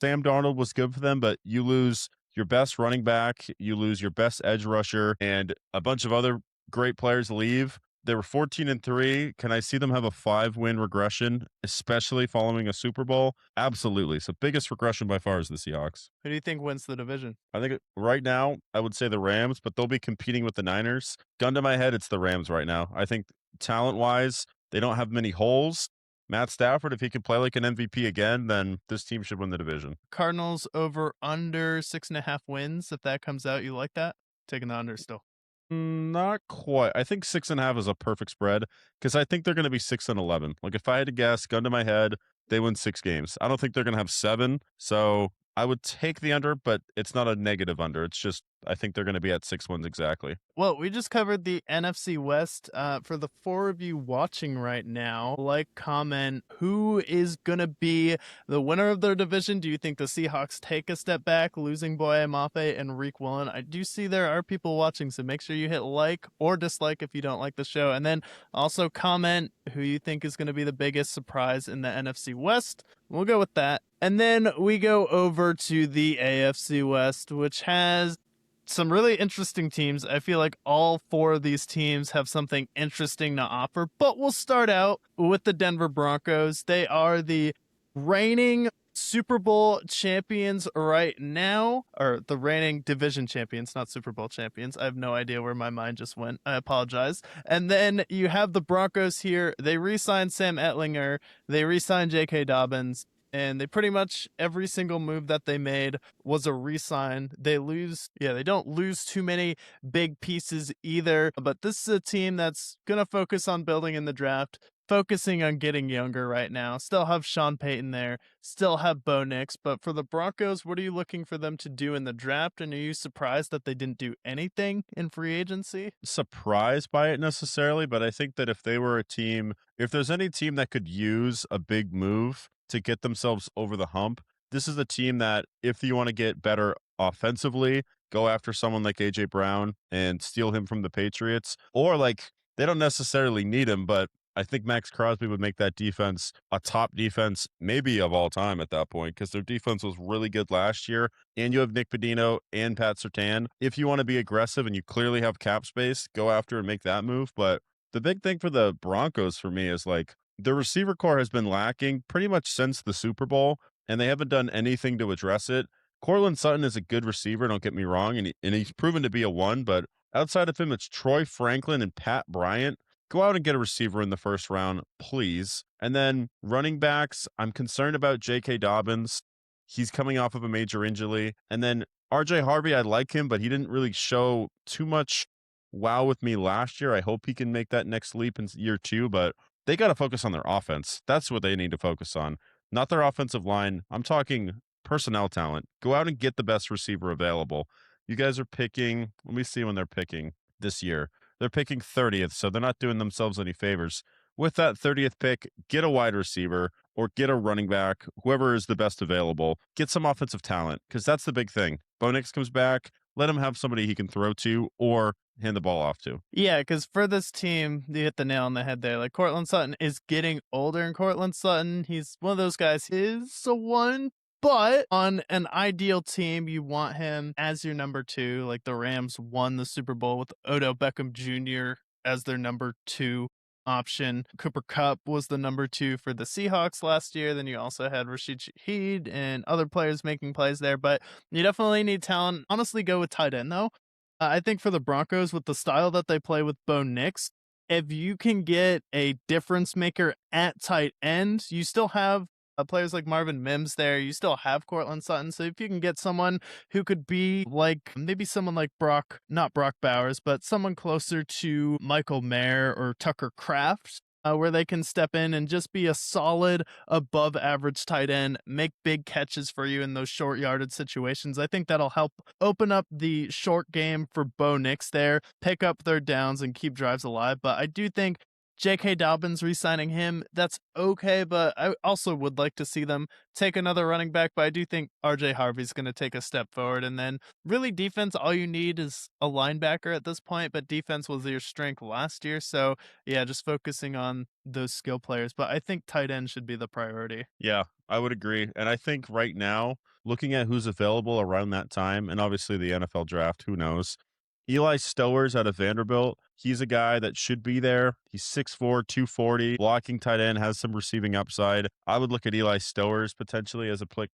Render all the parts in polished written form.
Sam Darnold was good for them, but you lose your best running back, you lose your best edge rusher, and a bunch of other great players leave. They were 14-3. Can I see them have a 5-win regression, especially following a Super Bowl? Absolutely. So biggest regression by far is the Seahawks. Who do you think wins the division? I think right now I would say the Rams, but they'll be competing with the Niners. Gun to my head, it's the Rams right now. I think talent wise, they don't have many holes. Matt Stafford, if he can play like an MVP again, then this team should win the division. Cardinals over under 6.5 wins. If that comes out, you like that? Taking the under still. Not quite. I think 6.5 is a perfect spread because I think they're going to be 6-11. Like if I had to guess, gun to my head, they win 6 games. I don't think they're going to have 7. So I would take the under, but it's not a negative under. It's just I think they're going to be at 6 wins exactly. Well, we just covered the NFC West. For the four of you watching right now, comment, who is going to be the winner of their division? Do you think the Seahawks take a step back, losing Boye Mafe and Reek Woolen? I do see there are people watching, so make sure you hit like or dislike if you don't like the show. And then also comment who you think is going to be the biggest surprise in the NFC West. We'll go with that. And then we go over to the AFC West, which has some really interesting teams. I feel like all four of these teams have something interesting to offer, but we'll start out with the Denver Broncos. They are the reigning Super Bowl champions right now, or the reigning division champions, not Super Bowl champions. I have no idea where my mind just went. I apologize. And then you have the Broncos here. They re-signed Sam Etlinger. They re-signed J.K. Dobbins. And they pretty much every single move that they made was a re-sign. They don't lose too many big pieces either. But this is a team that's gonna focus on building in the draft, focusing on getting younger right now. Still have Sean Payton there, still have Bo Nix. But for the Broncos, what are you looking for them to do in the draft? And are you surprised that they didn't do anything in free agency? Surprised by it necessarily, but I think that if they were a team, if there's any team that could use a big move to get themselves over the hump, this is a team that if you want to get better offensively, go after someone like AJ Brown and steal him from the Patriots, or like they don't necessarily need him, but I think Max Crosby would make that defense a top defense, maybe of all time at that point, because their defense was really good last year. And you have Nick Pedino and Pat Surtain. If you want to be aggressive and you clearly have cap space, go after and make that move. But the big thing for the Broncos for me is like the receiver core has been lacking pretty much since the Super Bowl, and they haven't done anything to address it. Cortland Sutton is a good receiver, don't get me wrong, and he's proven to be a one, but outside of him, it's Troy Franklin and Pat Bryant. Go out and get a receiver in the first round, please. And then running backs, I'm concerned about J.K. Dobbins. He's coming off of a major injury. And then R.J. Harvey, I like him, but he didn't really show too much wow with me last year. I hope he can make that next leap in year 2, but they got to focus on their offense. That's what they need to focus on, not their offensive line. I'm talking personnel talent. Go out and get the best receiver available. You guys are picking, let me see when they're picking this year. They're picking 30th, so they're not doing themselves any favors. With that 30th pick, get a wide receiver or get a running back, whoever is the best available. Get some offensive talent because that's the big thing. Bo Nix comes back, let him have somebody he can throw to or hand the ball off to. Yeah, because for this team, you hit the nail on the head there. Like, Cortland Sutton is getting older, and Cortland Sutton, he's one of those guys, is a one, but on an ideal team, you want him as your number 2. Like, the Rams won the Super Bowl with Odell Beckham Jr. as their number 2 option. Cooper Kupp was the number 2 for the Seahawks last year. Then you also had Rashid Shaheed and other players making plays there, but you definitely need talent. Honestly, go with tight end, though. I think for the Broncos, with the style that they play with Bo Nix, if you can get a difference maker at tight end, you still have players like Marvin Mims there. You still have Cortland Sutton. So if you can get someone who could be like maybe someone like not Brock Bowers, but someone closer to Michael Mayer or Tucker Kraft, where they can step in and just be a solid above average tight end, make big catches for you in those short yarded situations. I think that'll help open up the short game for Bo Nix there, pick up third downs and keep drives alive. But I do think J.K. Dobbins re-signing him, that's okay, but I also would like to see them take another running back, but I do think R.J. Harvey's going to take a step forward, and then really defense, all you need is a linebacker at this point, but defense was your strength last year, so yeah, just focusing on those skill players, but I think tight end should be the priority. Yeah, I would agree. And I think right now, looking at who's available around that time, and obviously the NFL draft, who knows? Eli Stowers out of Vanderbilt. He's a guy that should be there. He's 6'4, 240, blocking tight end, has some receiving upside. I would look at Eli Stowers potentially as a pick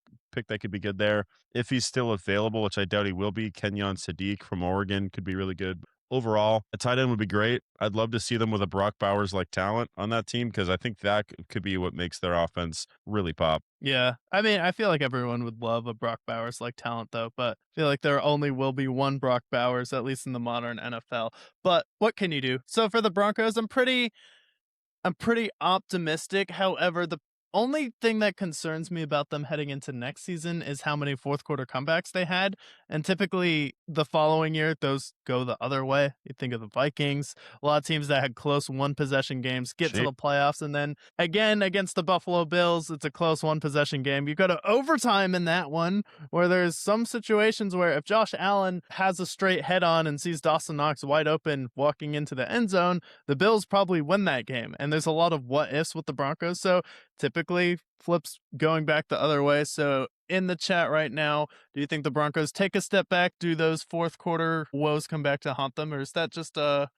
that could be good there. If he's still available, which I doubt he will be, Kenyon Sadiq from Oregon could be really good. Overall, a tight end would be great. I'd love to see them with a Brock Bowers like talent on that team because I think that could be what makes their offense really pop. Yeah. I mean, I feel like everyone would love a Brock Bowers like talent though, but I feel like there only will be one Brock Bowers, at least in the modern NFL. But what can you do? So for the Broncos, I'm pretty optimistic. However, the only thing that concerns me about them heading into next season is how many fourth quarter comebacks they had. And typically the following year, those go the other way. You think of the Vikings, a lot of teams that had close one possession games get to Shape. the playoffs. And then again, against the Buffalo Bills, it's a close one possession game. You go to overtime in that one, where there's some situations where if Josh Allen has a straight head on and sees Dawson Knox wide open walking into the end zone, the Bills probably win that game. And there's a lot of what ifs with the Broncos. So typically flips going back the other way. So in the chat right now, do you think the Broncos take a step back? Do those fourth quarter woes come back to haunt them? Or is that just a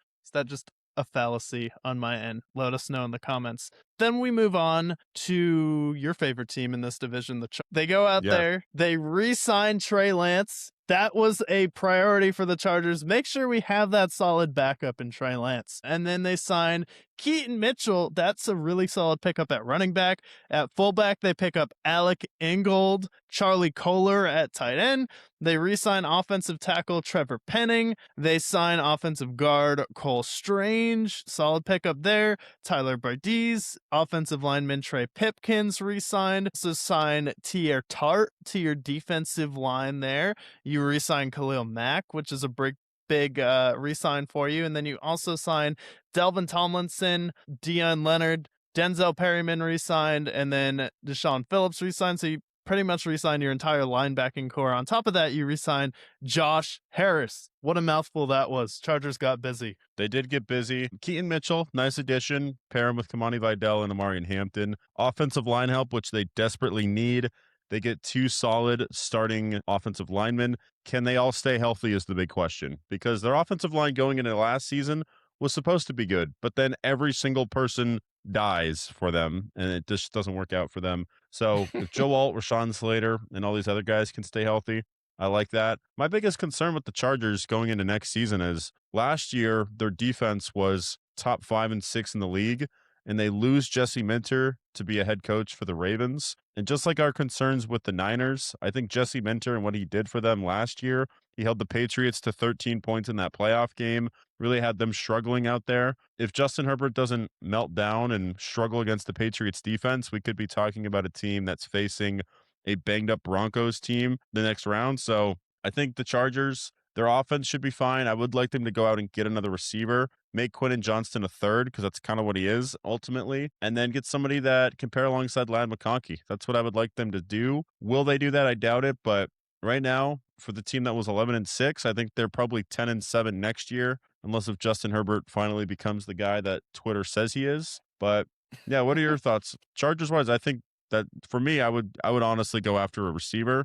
fallacy on my end? Let us know in the comments. Then we move on to your favorite team in this division. They go out Yeah. there, they re-sign Trey Lance. That was a priority for the Chargers. Make sure we have that solid backup in Trey Lance. And then they sign Keaton Mitchell. That's a really solid pickup at running back. At fullback, they pick up Alec Ingold, Charlie Kohler at tight end. They re-sign offensive tackle Trevor Penning. They sign offensive guard Cole Strange. Solid pickup there. Tyler Bardiz, offensive lineman Trey Pipkins re-signed. Also sign Tier Tart to your defensive line there. You re-sign Khalil Mack, which is a big re-sign for you. And then you also sign Delvin Tomlinson, Deion Leonard, Denzel Perryman re-signed, and then Deshaun Phillips re-signed. So you pretty much re-sign your entire linebacking core. On top of that, you re-sign Josh Harris. What a mouthful that was. Chargers got busy. They did get busy. Keaton Mitchell, nice addition. Pair him with Kamani Vidal and Amarian Hampton. Offensive line help, which they desperately need. They get two solid starting offensive linemen. Can they all stay healthy is the big question, because their offensive line going into last season was supposed to be good, but then every single person dies for them, and it just doesn't work out for them. So if Joe Alt, Rashawn Slater, and all these other guys can stay healthy, I like that. My biggest concern with the Chargers going into next season is last year their defense was top 5 and 6 in the league, and they lose Jesse Minter to be a head coach for the Ravens. And just like our concerns with the Niners, I think Jesse Minter and what he did for them last year, he held the Patriots to 13 points in that playoff game, really had them struggling out there. If Justin Herbert doesn't melt down and struggle against the Patriots defense, we could be talking about a team that's facing a banged up Broncos team the next round. So I think the Chargers, their offense should be fine. I would like them to go out and get another receiver, make Quentin Johnston a third, because that's kind of what he is ultimately, and then get somebody that can pair alongside Lad McConkey. That's what I would like them to do. Will they do that? I doubt it, but right now, for the team that was 11 and 6, I think they're probably 10 and 7 next year, unless if Justin Herbert finally becomes the guy that Twitter says he is. But yeah, what are your thoughts? Chargers wise, I think that for me, I would honestly go after a receiver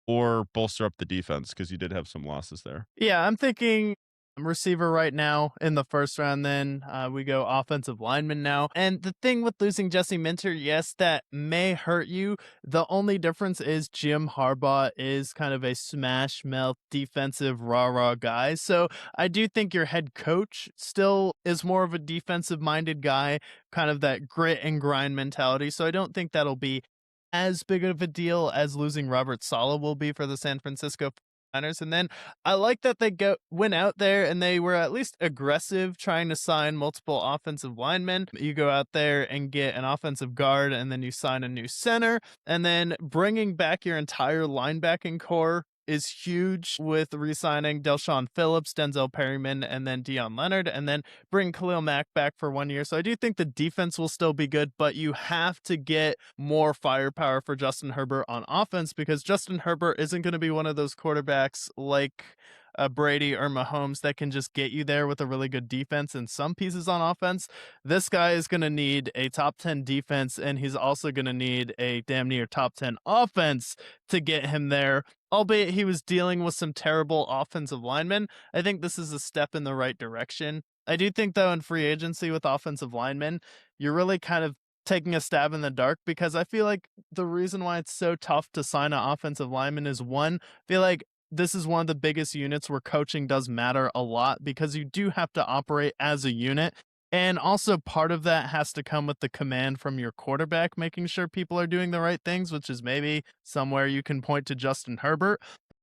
or bolster up the defense, because you did have some losses there. Yeah, I'm thinking receiver right now in the first round. Then we go offensive lineman now. And the thing with losing Jesse Minter, yes, that may hurt you. The only difference is Jim Harbaugh is kind of a smash mouth defensive rah-rah guy. So I do think your head coach still is more of a defensive minded guy, kind of that grit and grind mentality. So I don't think that'll be as big of a deal as losing Robert Saleh will be for the San Francisco Niners. And then I like that they went out there and they were at least aggressive trying to sign multiple offensive linemen. You go out there and get an offensive guard, and then you sign a new center, and then bringing back your entire linebacking core is huge with re-signing Delshon Phillips, Denzel Perryman, and then Deion Leonard, and then bring Khalil Mack back for 1 year. So I do think the defense will still be good, but you have to get more firepower for Justin Herbert on offense, because Justin Herbert isn't going to be one of those quarterbacks like Brady or Mahomes that can just get you there with a really good defense and some pieces on offense. This guy is going to need a top 10 defense, and he's also going to need a damn near top 10 offense to get him there. Albeit he was dealing with some terrible offensive linemen, I think this is a step in the right direction. I do think, though, in free agency with offensive linemen, you're really kind of taking a stab in the dark, because I feel like the reason why it's so tough to sign an offensive lineman is, one, I feel like this is one of the biggest units where coaching does matter a lot, because you do have to operate as a unit. And also, part of that has to come with the command from your quarterback, making sure people are doing the right things, which is maybe somewhere you can point to Justin Herbert.